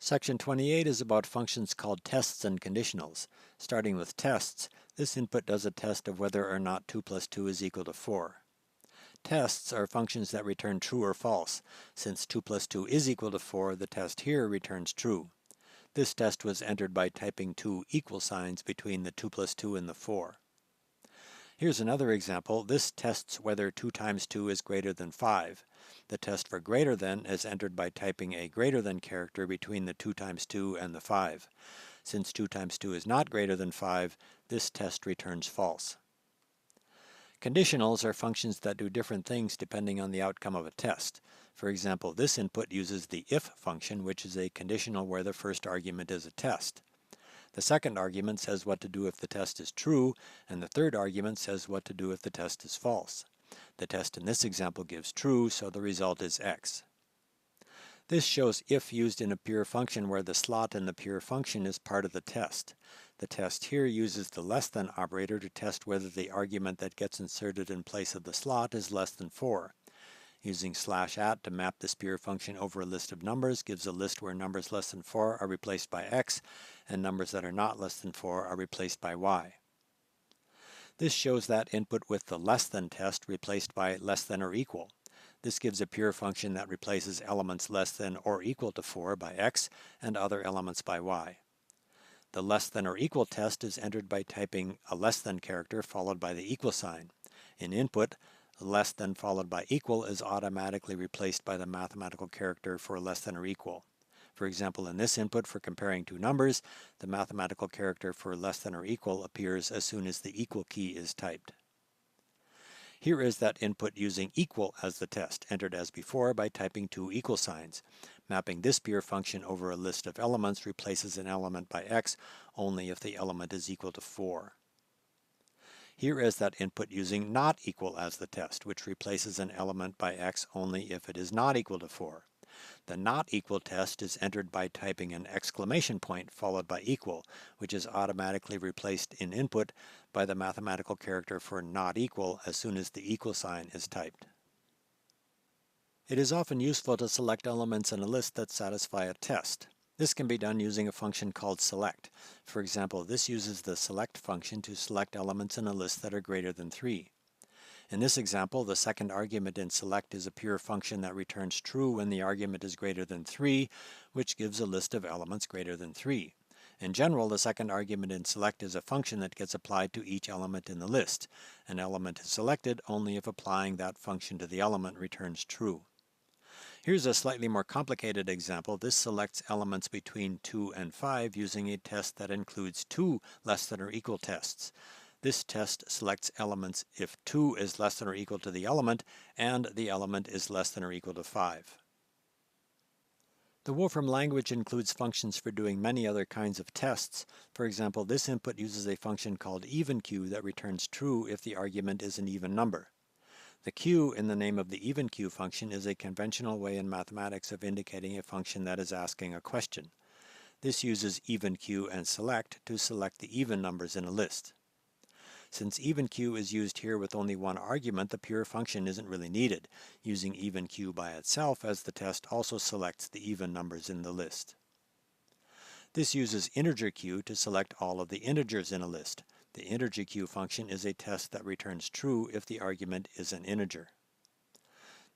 Section 28 is about functions called tests and conditionals. Starting with tests, this input does a test of whether or not 2 plus 2 is equal to 4. Tests are functions that return true or false. Since 2 plus 2 is equal to 4, the test here returns true. This test was entered by typing two equal signs between the 2 plus 2 and the 4. Here's another example. This tests whether 2 times 2 is greater than 5. The test for greater than is entered by typing a greater than character between the 2 times 2 and the 5. Since 2 times 2 is not greater than 5, this test returns false. Conditionals are functions that do different things depending on the outcome of a test. For example, this input uses the if function, which is a conditional where the first argument is a test. The second argument says what to do if the test is true, and the third argument says what to do if the test is false. The test in this example gives true, so the result is x. This shows if used in a pure function where the slot in the pure function is part of the test. The test here uses the less than operator to test whether the argument that gets inserted in place of the slot is less than 4. Using /at to map this pure function over a list of numbers gives a list where numbers less than 4 are replaced by x, and numbers that are not less than 4 are replaced by y. This shows that input with the less than test replaced by less than or equal. This gives a pure function that replaces elements less than or equal to 4 by x and other elements by y. The less than or equal test is entered by typing a less than character followed by the equal sign. In input, less than followed by equal is automatically replaced by the mathematical character for less than or equal. For example, in this input for comparing two numbers, the mathematical character for less than or equal appears as soon as the equal key is typed. Here is that input using equal as the test, entered as before by typing two equal signs. Mapping this pure function over a list of elements replaces an element by x only if the element is equal to 4. Here is that input using not equal as the test, which replaces an element by x only if it is not equal to 4. The not equal test is entered by typing an exclamation point followed by equal, which is automatically replaced in input by the mathematical character for not equal as soon as the equal sign is typed. It is often useful to select elements in a list that satisfy a test. This can be done using a function called select. For example, this uses the select function to select elements in a list that are greater than 3. In this example, the second argument in select is a pure function that returns true when the argument is greater than 3, which gives a list of elements greater than 3. In general, the second argument in select is a function that gets applied to each element in the list. An element is selected only if applying that function to the element returns true. Here's a slightly more complicated example. This selects elements between 2 and 5 using a test that includes two less than or equal tests. This test selects elements if 2 is less than or equal to the element and the element is less than or equal to 5. The Wolfram language includes functions for doing many other kinds of tests. For example, this input uses a function called evenQ that returns true if the argument is an even number. The q in the name of the evenQ function is a conventional way in mathematics of indicating a function that is asking a question. This uses evenQ and select to select the even numbers in a list. Since evenQ is used here with only one argument, the pure function isn't really needed. Using evenQ by itself as the test also selects the even numbers in the list. This uses integer q to select all of the integers in a list. The integer q function is a test that returns true if the argument is an integer.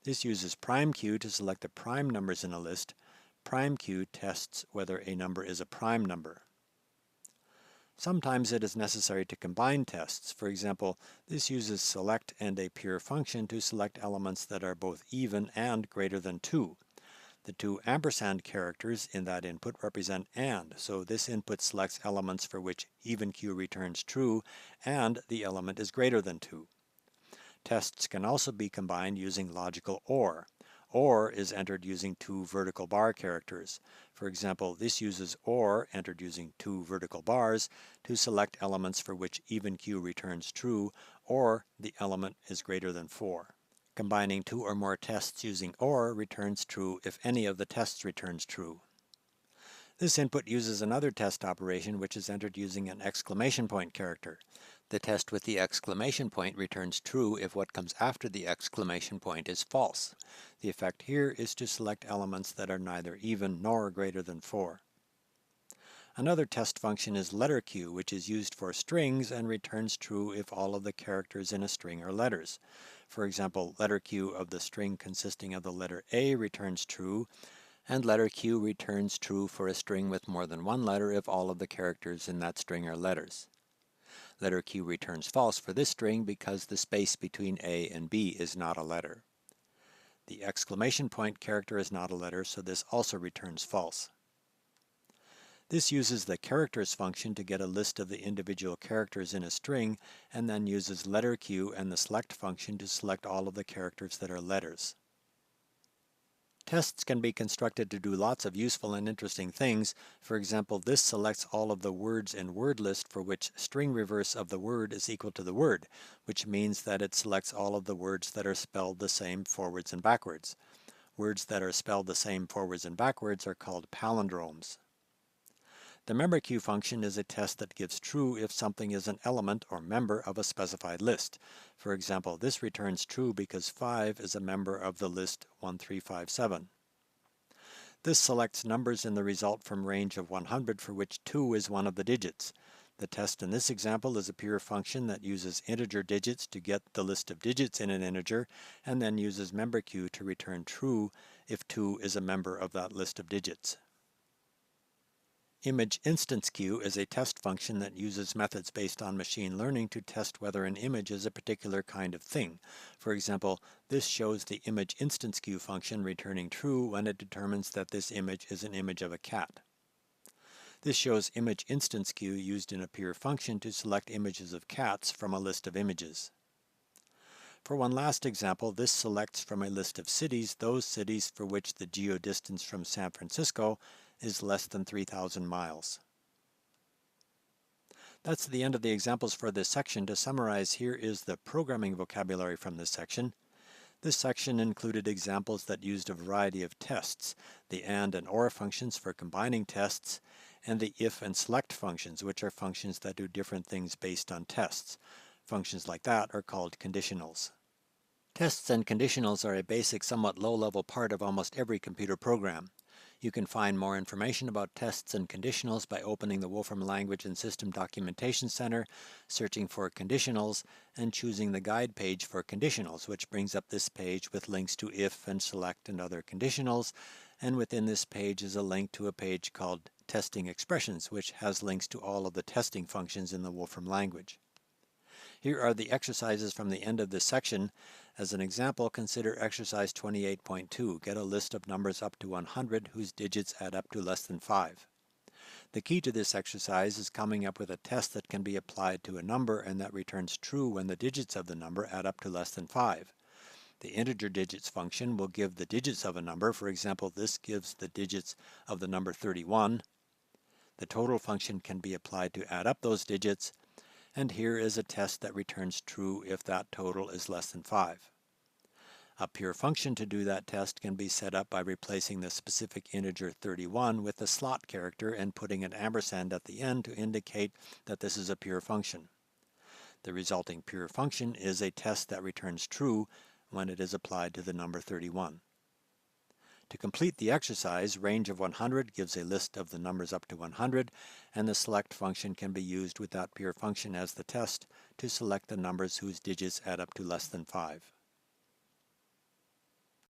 This uses prime q to select the prime numbers in a list. Prime q tests whether a number is a prime number. Sometimes it is necessary to combine tests. For example, this uses select and a pure function to select elements that are both even and greater than 2. The two ampersand characters in that input represent and, so this input selects elements for which evenQ returns true and the element is greater than 2. Tests can also be combined using logical OR. OR is entered using two vertical bar characters. For example, this uses OR, entered using two vertical bars, to select elements for which evenQ returns true or the element is greater than 4. Combining two or more tests using OR returns true if any of the tests returns true. This input uses another test operation which is entered using an exclamation point character. The test with the exclamation point returns true if what comes after the exclamation point is false. The effect here is to select elements that are neither even nor greater than 4. Another test function is letterQ, which is used for strings and returns true if all of the characters in a string are letters. For example, letterQ of the string consisting of the letter A returns true, and letterQ returns true for a string with more than one letter if all of the characters in that string are letters. LetterQ returns false for this string because the space between A and B is not a letter. The exclamation point character is not a letter, so this also returns false. This uses the characters function to get a list of the individual characters in a string, and then uses letterQ and the select function to select all of the characters that are letters. Tests can be constructed to do lots of useful and interesting things. For example, this selects all of the words in word list for which string reverse of the word is equal to the word, which means that it selects all of the words that are spelled the same forwards and backwards. Words that are spelled the same forwards and backwards are called palindromes. The memberQ function is a test that gives true if something is an element or member of a specified list. For example, this returns true because 5 is a member of the list 1357. This selects numbers in the result from range of 100 for which 2 is one of the digits. The test in this example is a pure function that uses integer digits to get the list of digits in an integer, and then uses memberQ to return true if 2 is a member of that list of digits. Image instance Q is a test function that uses methods based on machine learning to test whether an image is a particular kind of thing. For example, this shows the image instance Q function returning true when it determines that this image is an image of a cat. This shows image instance Q used in a pure function to select images of cats from a list of images. For one last example, this selects from a list of cities those cities for which the geodistance from San Francisco is less than 3,000 miles. That's the end of the examples for this section. To summarize, here is the programming vocabulary from this section. This section included examples that used a variety of tests, the AND and OR functions for combining tests, and the IF and SELECT functions, which are functions that do different things based on tests. Functions like that are called conditionals. Tests and conditionals are a basic, somewhat low-level part of almost every computer program. You can find more information about tests and conditionals by opening the Wolfram Language and System Documentation Center, searching for conditionals, and choosing the guide page for conditionals, which brings up this page with links to if and select and other conditionals, and within this page is a link to a page called Testing Expressions, which has links to all of the testing functions in the Wolfram language. Here are the exercises from the end of this section. As an example, consider exercise 28.2. Get a list of numbers up to 100 whose digits add up to less than 5. The key to this exercise is coming up with a test that can be applied to a number and that returns true when the digits of the number add up to less than 5. The integer digits function will give the digits of a number. For example, this gives the digits of the number 31. The total function can be applied to add up those digits, and here is a test that returns true if that total is less than 5. A pure function to do that test can be set up by replacing the specific integer 31 with the slot character and putting an ampersand at the end to indicate that this is a pure function. The resulting pure function is a test that returns true when it is applied to the number 31. To complete the exercise, range of 100 gives a list of the numbers up to 100, and the select function can be used with that pure function as the test to select the numbers whose digits add up to less than 5.